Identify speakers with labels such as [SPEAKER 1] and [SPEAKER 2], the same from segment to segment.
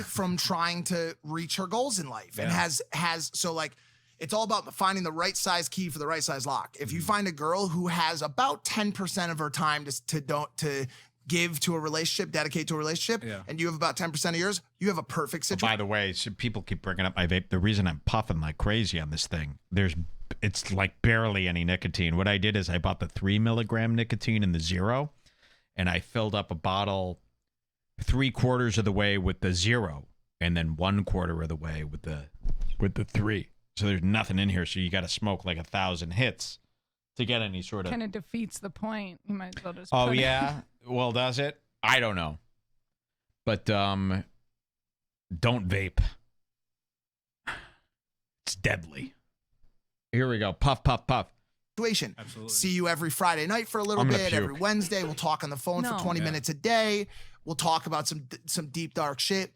[SPEAKER 1] from trying to reach her goals in life and has so like it's all about finding the right size key for the right size lock. If you find a girl who has about 10% of her time to give to a relationship, dedicate to a relationship, and you have about 10% of yours, you have a perfect situation.
[SPEAKER 2] By the way, so people keep bringing up my vape. The reason I'm puffing like crazy on this thing, it's like barely any nicotine. What I did is I bought the 3 milligram nicotine and the 0, and I filled up a bottle 3/4 of the way with the 0, and then 1/4 of the way with the 3. So there's nothing in here. So you got to smoke like 1,000 hits to get any sort of.
[SPEAKER 3] Kind of defeats the point. You might as well just.
[SPEAKER 2] Oh yeah. Well, does it? I don't know. But don't vape. It's deadly. Here we go. Puff, puff, puff.
[SPEAKER 1] Situation.
[SPEAKER 4] Absolutely.
[SPEAKER 1] See you every Friday night for a little bit. Every Wednesday, we'll talk on the phone for 20 minutes a day. We'll talk about some deep, dark shit.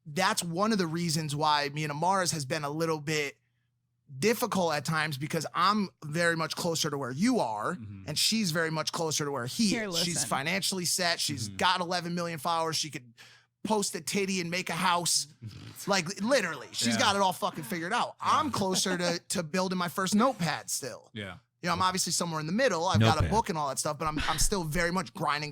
[SPEAKER 1] That's one of the reasons why me and Amara's has been a little bit difficult at times, because I'm very much closer to where you are, and she's very much closer to where he is. She's financially set. She's got 11 million followers. She could post a titty and make a house. Like, literally, she's got it all fucking figured out. I'm closer to building my first notepad still.
[SPEAKER 4] Yeah.
[SPEAKER 1] You know, I'm obviously somewhere in the middle. I've got a book and all that stuff, but I'm still very much grinding.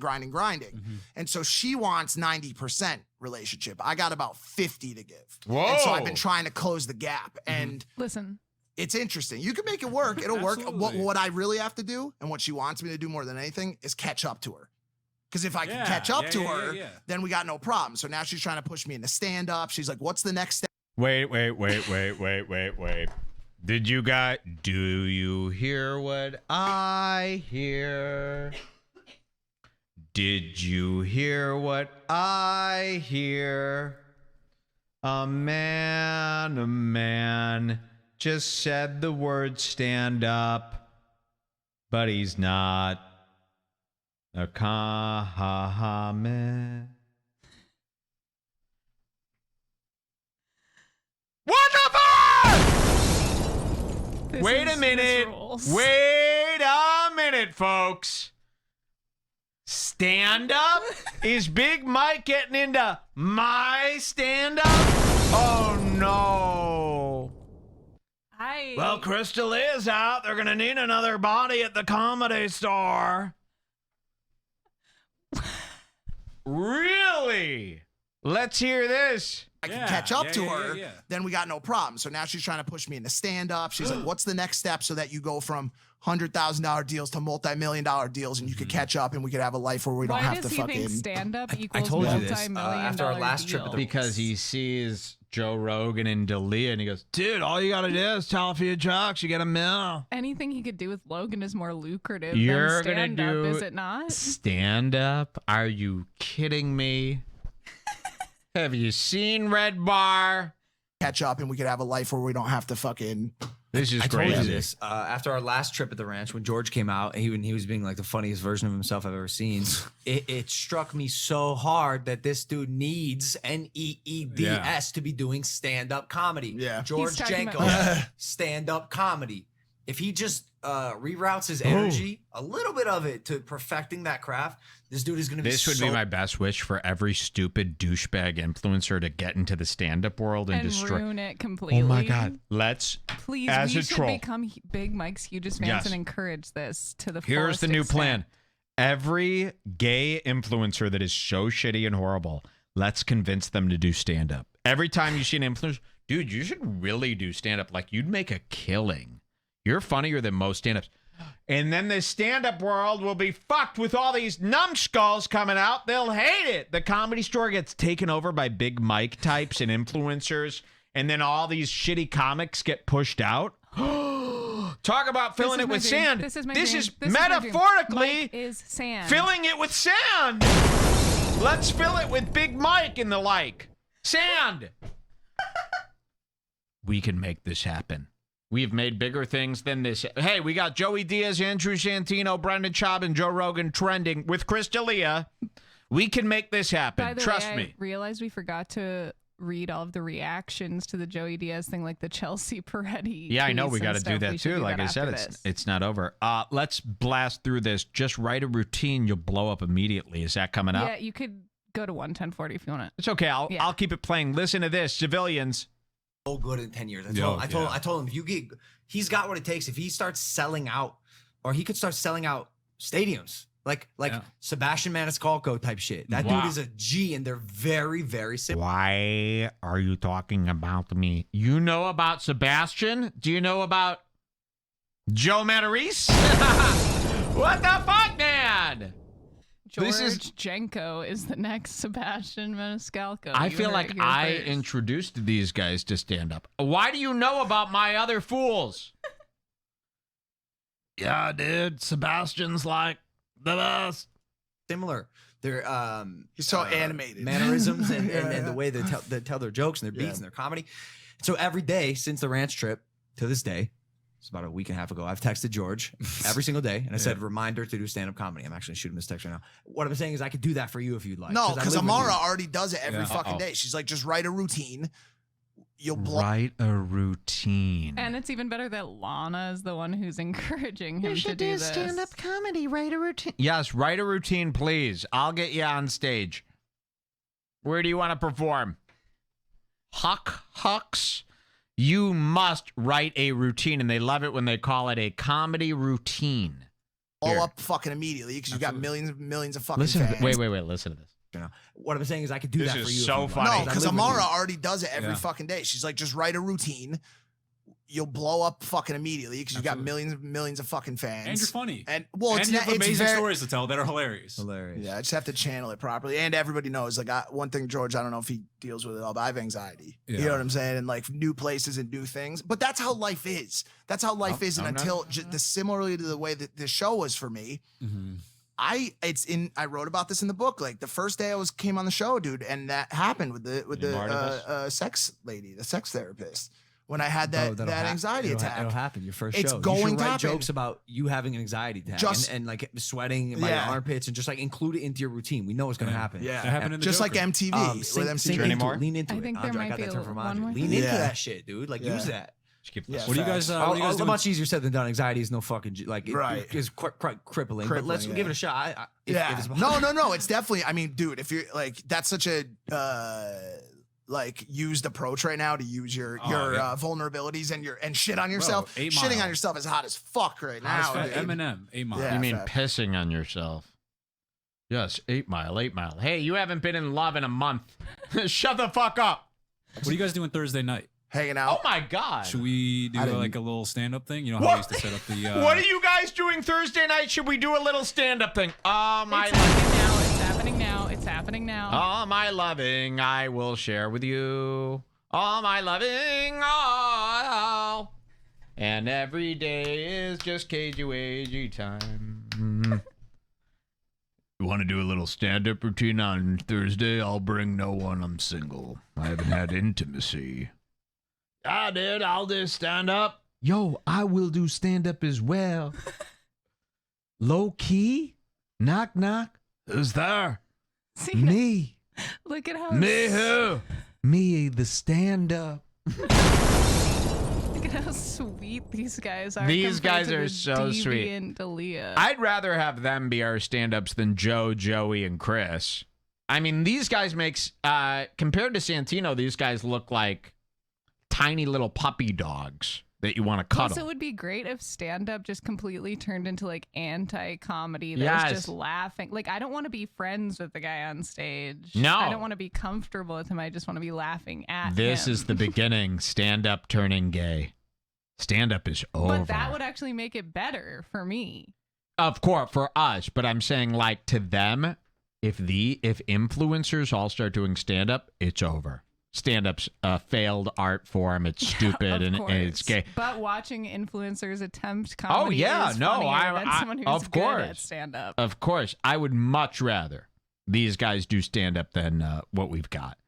[SPEAKER 1] And so she wants 90% relationship. I got about 50 to give.
[SPEAKER 2] Whoa.
[SPEAKER 1] And so I've been trying to close the gap. And
[SPEAKER 3] listen,
[SPEAKER 1] it's interesting. You can make it work. It'll work. What I really have to do, and what she wants me to do more than anything, is catch up to her. Because if I can catch up to her, then we got no problem. So now she's trying to push me into stand-up. She's like, what's the next step?
[SPEAKER 2] Wait. Do you hear what I hear? Did you hear what I hear? A man just said the word stand up, but he's not a comment. What the fuck? Wait a minute, folks. Stand up? Is Big Mike getting into my stand up? Oh no. Well, Crystal is out. They're gonna need another body at the Comedy Store. Really? Let's hear this.
[SPEAKER 1] I can catch up to her, then we got no problem. So now she's trying to push me into stand-up. She's like, what's the next step so that you go from $100,000 deals to multi-million-dollar deals, and you could catch up and we could have a life where we don't have to fucking...
[SPEAKER 3] Why does he think stand-up equals
[SPEAKER 5] I told you this
[SPEAKER 3] multi-million
[SPEAKER 5] after our
[SPEAKER 3] dollar
[SPEAKER 5] last
[SPEAKER 3] deals?
[SPEAKER 5] trip.
[SPEAKER 2] Because he sees Joe Rogan and D'Elia, and he goes, dude, all you gotta do is tell a few jokes, you get $1 million.
[SPEAKER 3] Anything he could do with Logan is more lucrative
[SPEAKER 2] You're
[SPEAKER 3] than
[SPEAKER 2] gonna
[SPEAKER 3] stand-up,
[SPEAKER 2] do
[SPEAKER 3] is it not?
[SPEAKER 2] stand-up? Are you kidding me? Have you seen Redbar?
[SPEAKER 1] Catch up and we could have a life where we don't have to fucking...
[SPEAKER 2] This is
[SPEAKER 5] I
[SPEAKER 2] crazy.
[SPEAKER 5] told you this after our last trip at the ranch when George came out and he was being like the funniest version of himself I've ever seen. It struck me so hard that this dude needs NEEDS to be doing stand-up comedy.
[SPEAKER 1] Yeah.
[SPEAKER 5] George Janko, stand-up comedy. If he just reroutes his energy, a little bit of it, to perfecting that craft, this dude is going to be
[SPEAKER 2] This would be my best wish for every stupid douchebag influencer to get into the stand-up world and destroy.
[SPEAKER 3] Ruin it completely.
[SPEAKER 2] Oh my God. Let's,
[SPEAKER 3] please,
[SPEAKER 2] as
[SPEAKER 3] we
[SPEAKER 2] a
[SPEAKER 3] should
[SPEAKER 2] troll.
[SPEAKER 3] become Big Mike's hugest fans and encourage this to the fullest
[SPEAKER 2] Here's the new
[SPEAKER 3] extent.
[SPEAKER 2] plan. Every gay influencer that is so shitty and horrible, let's convince them to do stand-up. Every time you see an influencer, dude, you should really do stand-up. Like, you'd make a killing. You're funnier than most stand-ups. And then the stand-up world will be fucked with all these numbskulls coming out. They'll hate it. The Comedy Store gets taken over by Big Mike types and influencers, and then all these shitty comics get pushed out. Talk about filling it with sand.
[SPEAKER 3] This is
[SPEAKER 2] metaphorically
[SPEAKER 3] is sand.
[SPEAKER 2] filling it with sand. Let's fill it with Big Mike and the like. Sand. We can make this happen. We've made bigger things than this. Hey, we got Joey Diaz, Andrew Santino, Brendan Schaub, and Joe Rogan trending with Chris D'Elia. We can make this happen.
[SPEAKER 3] By the
[SPEAKER 2] Trust
[SPEAKER 3] way,
[SPEAKER 2] me.
[SPEAKER 3] I realized we forgot to read all of the reactions to the Joey Diaz thing, like the Chelsea Peretti.
[SPEAKER 2] Yeah, I know.
[SPEAKER 3] tweets
[SPEAKER 2] We
[SPEAKER 3] and
[SPEAKER 2] got to do
[SPEAKER 3] stuff.
[SPEAKER 2] that
[SPEAKER 3] We should
[SPEAKER 2] too.
[SPEAKER 3] do
[SPEAKER 2] Like
[SPEAKER 3] that
[SPEAKER 2] I said,
[SPEAKER 3] after
[SPEAKER 2] it's not over. Let's blast through this. Just write a routine. You'll blow up immediately. Is that coming up?
[SPEAKER 3] Yeah, you could Go to 11040 if you want it.
[SPEAKER 2] It's okay. I'll keep it playing. Listen to this, civilians.
[SPEAKER 5] So good in 10 years. I told him, if you get, he's got what it takes. If he starts selling out, or he could start selling out stadiums, like Sebastian Maniscalco type shit. That dude is a G, and they're very, very similar.
[SPEAKER 2] Why are you talking about me? You know about Sebastian? Do you know about Joe Matarese? What the fuck, man?
[SPEAKER 3] George Jenko is the next Sebastian Maniscalco.
[SPEAKER 2] I feel like I introduced these guys to stand up. Why do you know about my other fools? Yeah, dude, Sebastian's like the best.
[SPEAKER 5] Similar. They're
[SPEAKER 1] he's so animated.
[SPEAKER 5] Mannerisms and the way they tell their jokes and their beats and their comedy. So every day since the ranch trip to this day, it's about a week and a half ago, I've texted George every single day, and I said, reminder to do stand-up comedy. I'm actually shooting this text right now. What I'm saying is I could do that for you if you'd like.
[SPEAKER 1] No, because Amara already does it every fucking day. She's like, just write a routine. You'll
[SPEAKER 2] write a routine.
[SPEAKER 3] And it's even better that Lana is the one who's encouraging him to do this.
[SPEAKER 2] Stand-up comedy, write a routine. Yes, write a routine, please. I'll get you on stage. Where do you want to perform? Hucks? You must write a routine, and they love it when they call it a comedy routine.
[SPEAKER 1] All up fucking immediately because you got millions of fucking fans.
[SPEAKER 2] Wait, listen to this.
[SPEAKER 5] What I'm saying is I could do that for you.
[SPEAKER 2] This is so funny.
[SPEAKER 1] No, because Amara already does it every fucking day. She's like, just write a routine. You'll blow up fucking immediately because you got millions of fucking fans.
[SPEAKER 4] And you're funny.
[SPEAKER 1] And
[SPEAKER 4] you have amazing stories to tell that are hilarious.
[SPEAKER 1] Yeah, I just have to channel it properly. And everybody knows, like, one thing, George, I don't know if he deals with it all, but I have anxiety. Yeah. You know what I'm saying? And like new places and new things. But that's how life is. That's how life is. And similarly to the way that this show was for me, I wrote about this in the book. Like the first day I came on the show, dude, and that happened with the sex lady, the sex therapist. When I had that anxiety attack.
[SPEAKER 5] It'll happen. Your first show.
[SPEAKER 1] It's going
[SPEAKER 5] you should
[SPEAKER 1] to
[SPEAKER 5] write
[SPEAKER 1] happen.
[SPEAKER 5] Jokes about you having an anxiety attack and like sweating by your armpits and just like include it into your routine. We know it's going to happen.
[SPEAKER 4] Yeah. That happened in the
[SPEAKER 1] just
[SPEAKER 4] Joker.
[SPEAKER 1] like MTV. With MTV.
[SPEAKER 2] Anymore?
[SPEAKER 5] Lean into
[SPEAKER 3] I
[SPEAKER 5] it.
[SPEAKER 3] think there
[SPEAKER 5] Andre,
[SPEAKER 3] might
[SPEAKER 5] I got
[SPEAKER 3] be
[SPEAKER 5] that term from
[SPEAKER 3] one
[SPEAKER 5] Andre.
[SPEAKER 3] more
[SPEAKER 5] Lean
[SPEAKER 3] thing.
[SPEAKER 5] into that shit, dude. Like use that.
[SPEAKER 2] What
[SPEAKER 4] do you guys doing?
[SPEAKER 5] Much easier said than done. Anxiety is no fucking like it's crippling. But let's give it a shot.
[SPEAKER 1] No. It's definitely. I mean, dude, if you're like that's such a like used approach right now to use your vulnerabilities and shit on yourself.
[SPEAKER 4] Bro,
[SPEAKER 1] shitting on yourself is hot as fuck right now.
[SPEAKER 4] Eminem, 8 Mile.
[SPEAKER 1] Yeah,
[SPEAKER 2] you mean pissing on yourself? Yes, 8 Mile. Hey, you haven't been in love in a month. Shut the fuck up.
[SPEAKER 4] What are you guys doing Thursday night?
[SPEAKER 1] Hanging out.
[SPEAKER 2] Oh my God.
[SPEAKER 4] Should we do like a little stand-up thing? You know how we used to set up the...
[SPEAKER 2] What are you guys doing Thursday night? Should we do a little stand-up thing?
[SPEAKER 3] It's happening now.
[SPEAKER 2] All my loving I will share with you. All my loving, all. And every day is just KGWAG time. You want to do a little stand-up routine on Thursday? I'll bring no one. I'm single. I haven't had intimacy. Dude, I'll do stand-up. Yo, I will do stand-up as well. Low key? Knock, knock. Who's there?
[SPEAKER 3] See,
[SPEAKER 2] Me.
[SPEAKER 3] Look at how...
[SPEAKER 2] Me who? Me, the stand-up.
[SPEAKER 3] Look at how sweet these guys are.
[SPEAKER 2] These guys are so sweet.
[SPEAKER 3] Dalia.
[SPEAKER 2] I'd rather have them be our stand-ups than Joe, Joey, and Chris. I mean, these guys compared to Santino, these guys look like tiny little puppy dogs that you want to cuddle.
[SPEAKER 3] Also, it would be great if stand-up just completely turned into like anti-comedy. That was just laughing. Like, I don't want to be friends with the guy on stage.
[SPEAKER 2] No.
[SPEAKER 3] I don't want to be comfortable with him. I just want to be laughing at him.
[SPEAKER 2] This is the beginning. Stand-up turning gay. Stand-up is over.
[SPEAKER 3] But that would actually make it better for me.
[SPEAKER 2] Of course, for us. But I'm saying, like, to them, if influencers all start doing stand-up, it's over. Stand-up's a failed art form. It's stupid and it's gay.
[SPEAKER 3] But watching influencers attempt comedy is funnier than someone who's good at stand-up.
[SPEAKER 2] Of course. I would much rather these guys do stand-up than what we've got.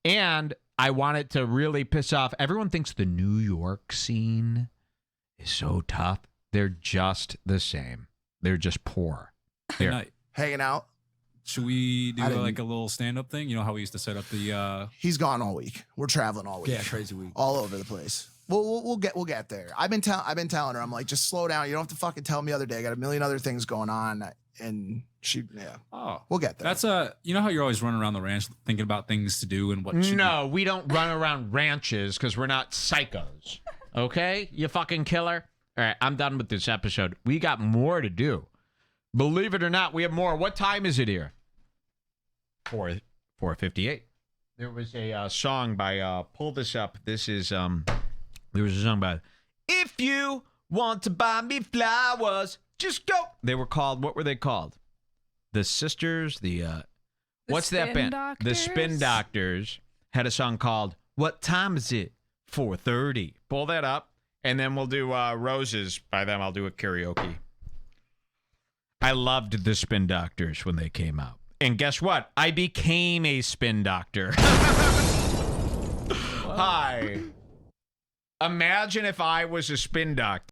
[SPEAKER 2] And I want it to really piss off. Everyone thinks the New York scene is so tough. They're just the same. They're just poor. They're
[SPEAKER 1] hanging out.
[SPEAKER 4] Should we do like a little stand-up thing? You know how we used to set up the...
[SPEAKER 1] He's gone all week. We're traveling all week.
[SPEAKER 5] Yeah, crazy week.
[SPEAKER 1] All over the place. We'll get there. I've been telling her, I'm like, just slow down. You don't have to fucking tell me the other day. I got a million other things going on. and she, yeah.
[SPEAKER 4] Oh,
[SPEAKER 1] we'll get there.
[SPEAKER 4] That's you know how you're always running around the ranch thinking about things to do and what.
[SPEAKER 2] No, we don't run around ranches because we're not psychos. Okay, you fucking killer. All right, I'm done with this episode. We got more to do. Believe it or not, we have more. What time is it here? 4:58. There was a song by pull this up. This is there was a song by If You Want to Buy Me Flowers, Just Go. They were called, what were they called? The Sisters, what's that band?
[SPEAKER 3] Doctors?
[SPEAKER 2] The Spin Doctors had a song called What Time Is It? 4:30. Pull that up, and then we'll do Roses by them. I'll do a karaoke. I loved the Spin Doctors when they came out. And guess what? I became a spin doctor. Hi. Imagine if I was a spin doctor.